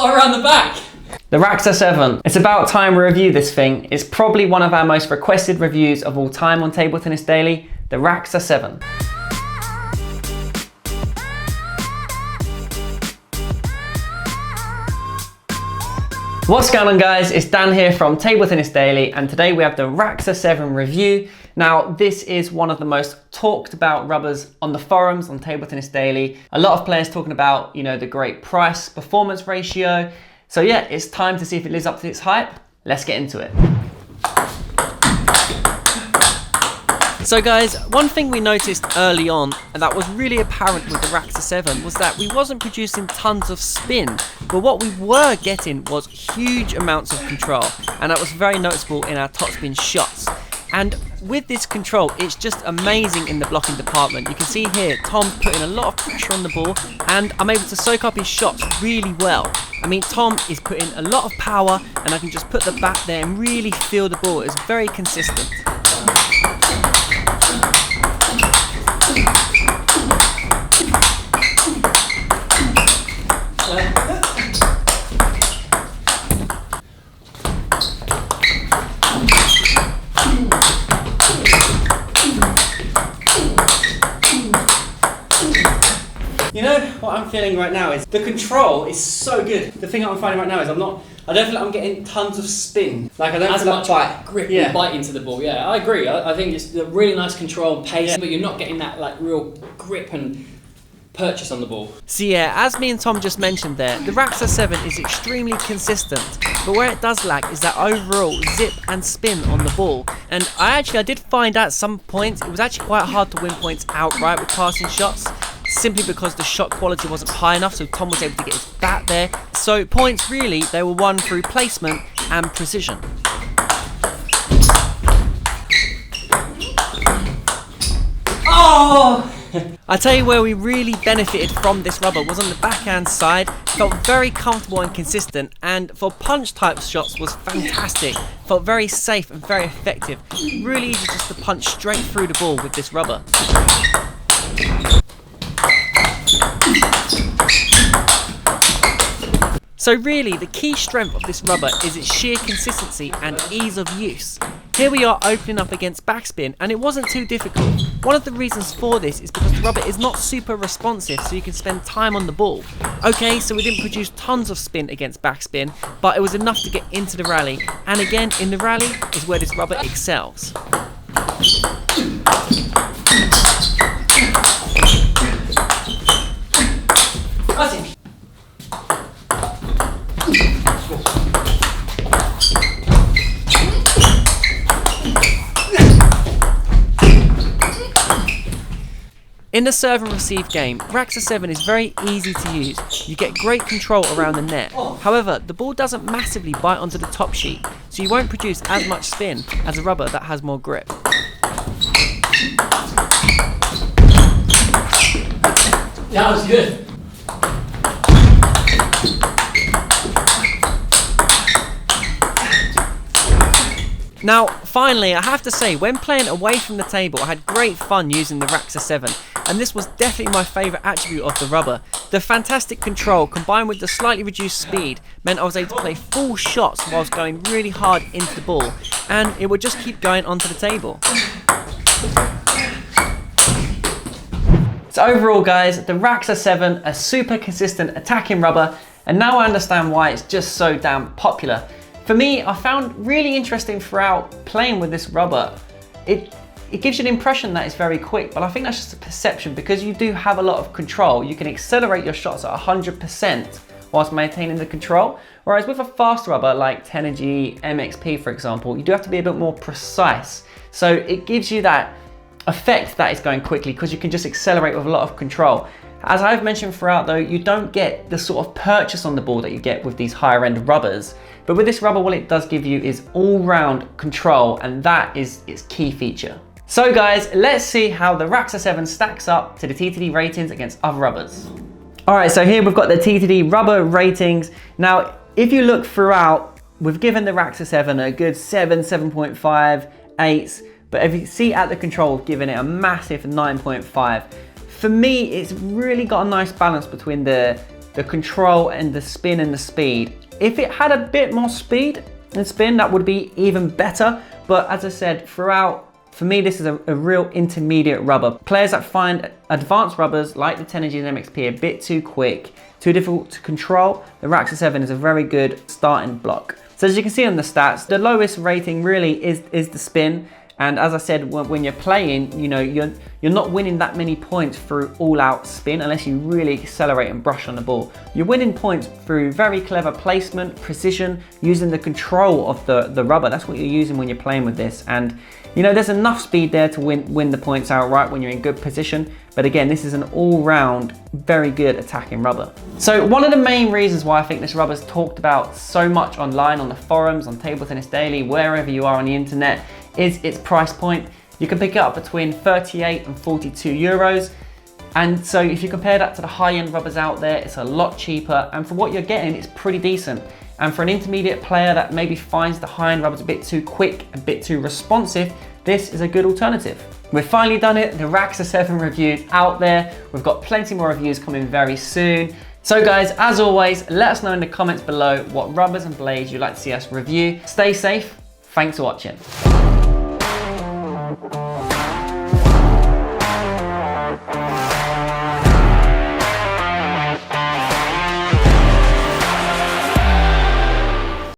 lot around the back. The Rakza 7. It's about time we review this thing. It's probably one of our most requested reviews of all time on Table Tennis Daily, the Rakza 7. What's going on, guys? It's Dan here from Table Tennis Daily, and today we have the Rakza 7 review. Now, this is one of the most talked about rubbers on the forums on Table Tennis Daily. A lot of players talking about, the great price performance ratio. So yeah, it's time to see if it lives up to its hype. Let's get into it. So guys, one thing we noticed early on, and that was really apparent with the Rakza 7, was that we wasn't producing tons of spin, but what we were getting was huge amounts of control, and that was very noticeable in our topspin shots. And with this control, it's just amazing in the blocking department. You can see here, Tom's putting a lot of pressure on the ball, and I'm able to soak up his shots really well. I mean, Tom is putting a lot of power, and I can just put the bat there and really feel the ball. It's very consistent. You know what I'm feeling right now is the control is so good. The thing I'm finding right now is I don't feel like I'm getting tons of spin. Like I don't as feel much like grip and bite into the ball. Yeah, I agree. I think it's a really nice control and pace, but you're not getting that like real grip and purchase on the ball. So yeah, as me and Tom just mentioned there, the Rakza 7 is extremely consistent, but where it does lack is that overall zip and spin on the ball. And I did find at some points it was actually quite hard to win points outright with passing shots, simply because the shot quality wasn't high enough, so Tom was able to get his bat there. So points really, they were won through placement and precision. oh! I tell you where we really benefited from this rubber was on the backhand side. Felt very comfortable and consistent, and for punch type shots was fantastic. Felt very safe and very effective. Really easy just to punch straight through the ball with this rubber. So really, the key strength of this rubber is its sheer consistency and ease of use. Here we are opening up against backspin, and it wasn't too difficult. One of the reasons for this is because the rubber is not super responsive, so you can spend time on the ball. Okay, so we didn't produce tons of spin against backspin, but it was enough to get into the rally. And again, in the rally is where this rubber excels. In the serve and receive game, Rakza 7 is very easy to use. You get great control around the net. However, the ball doesn't massively bite onto the top sheet, so you won't produce as much spin as a rubber that has more grip. That was good. Now, finally, I have to say, when playing away from the table, I had great fun using the Rakza 7, and this was definitely my favourite attribute of the rubber. The fantastic control, combined with the slightly reduced speed, meant I was able to play full shots whilst going really hard into the ball, and it would just keep going onto the table. So overall, guys, the Rakza 7, a super consistent attacking rubber, and now I understand why it's just so damn popular. For me, I found really interesting throughout playing with this rubber. It gives you an impression that it's very quick, but I think that's just a perception because you do have a lot of control. You can accelerate your shots at 100% whilst maintaining the control. Whereas with a fast rubber like Tenergy, MXP for example, you do have to be a bit more precise. So it gives you that effect that it's going quickly because you can just accelerate with a lot of control. As I've mentioned throughout though, you don't get the sort of purchase on the ball that you get with these higher end rubbers. But with this rubber, what it does give you is all-round control, and that is its key feature. So guys, let's see how the Rakza 7 stacks up to the TTD ratings against other rubbers. All right, so here we've got the TTD rubber ratings. Now, if you look throughout, we've given the Rakza 7 a good 7, 7.5, 8, but if you see at the control, we've given it a massive 9.5. For me, it's really got a nice balance between the the control and the spin and the speed. If it had a bit more speed and spin, that would be even better. But as I said, throughout, for me, this is a real intermediate rubber. Players that find advanced rubbers like the Tenergy and MXP a bit too quick, too difficult to control, the Rakza 7 is a very good starting block. So as you can see on the stats, the lowest rating really is the spin. And as I said, when you're playing, you know, you're not winning that many points through all-out spin unless you really accelerate and brush on the ball. You're winning points through very clever placement, precision, using the control of the rubber. That's what you're using when you're playing with this. And you know, there's enough speed there to win the points outright when you're in good position. But again, this is an all-round, very good attacking rubber. So one of the main reasons why I think this rubber is talked about so much online, on the forums, on Table Tennis Daily, wherever you are on the internet, is its price point. You can pick it up between 38 and 42 euros. And so if you compare that to the high-end rubbers out there, it's a lot cheaper. And for what you're getting, it's pretty decent. And for an intermediate player that maybe finds the high-end rubbers a bit too quick, a bit too responsive, this is a good alternative. We've finally done it. The Rakza 7 review out there. We've got plenty more reviews coming very soon. So guys, as always, let us know in the comments below what rubbers and blades you'd like to see us review. Stay safe. Thanks for watching.